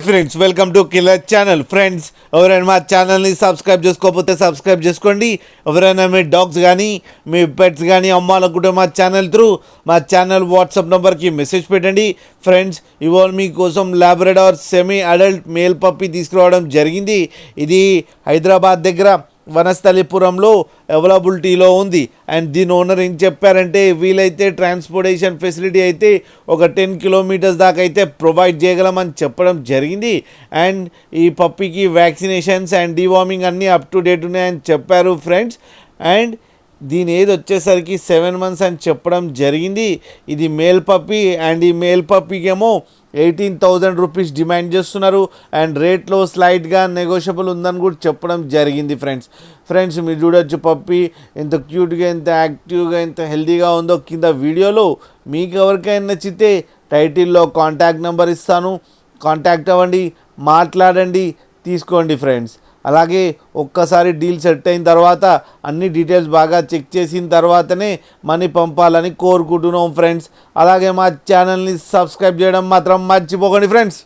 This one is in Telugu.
Friends welcome to killer channel. Friends ఎవరైనా మా ఛానల్ని సబ్స్క్రైబ్ చేసుకోకపోతే సబ్స్క్రైబ్ చేసుకోండి. ఎవరైనా మీ డాగ్స్ కానీ మీ పెట్స్ కానీ అమ్మాలనుకుంటే మా ఛానల్ వాట్సాప్ నెంబర్కి మెసేజ్ పెట్టండి. ఫ్రెండ్స్ ఇవాళ మీకోసం Labrador semi adult male puppy తీసుకురావడం జరిగింది. ఇది హైదరాబాద్ దగ్గర వనస్థలిపురంలో అవైలబిలిటీలో ఉంది. అండ్ దీని ఓనర్ ఏం చెప్పారంటే వీలైతే ట్రాన్స్పోర్టేషన్ ఫెసిలిటీ అయితే ఒక 10 కిలోమీటర్స్ దాకా అయితే ప్రొవైడ్ చేయగలమని చెప్పడం జరిగింది. అండ్ ఈ పప్పీకి వ్యాక్సినేషన్స్ అండ్ డివార్మింగ్ అన్నీ అప్ టు డేట్ ఉన్నాయని చెప్పారు ఫ్రెండ్స్. అండ్ దీని ఏజ్ వచ్చేసరికి 7 months అని చెప్పడం జరిగింది. ఇది మేల్ పప్పీ అండ్ ఈ మేల్ పప్పీకి ఏమో 18,000 రూపీస్ డిమాండ్ చేస్తున్నారు. అండ్ రేట్లో స్లైట్గా నెగోషియబుల్ ఉందని కూడా చెప్పడం జరిగింది. ఫ్రెండ్స్ మీరు చూడొచ్చు పప్పీ ఎంత క్యూట్గా, ఎంత యాక్టివ్గా, ఎంత హెల్తీగా ఉందో కింద వీడియోలో. మీకు ఎవరికైనా నచ్చితే టైటిల్లో కాంటాక్ట్ నెంబర్ ఇస్తాను, కాంటాక్ట్ అవ్వండి, మాట్లాడండి, తీసుకోండి ఫ్రెండ్స్. అలాగే ఒక్కసారి డీల్ సెట్ అయిన తర్వాత అన్ని డీటెయిల్స్ బాగా చెక్ చేసిన తర్వాతనే మనీ పంపాలని కోరుకుంటున్నాం ఫ్రెండ్స్. అలాగే మా ఛానల్ని సబ్స్క్రైబ్ చేయడం మాత్రం మర్చిపోకండి ఫ్రెండ్స్.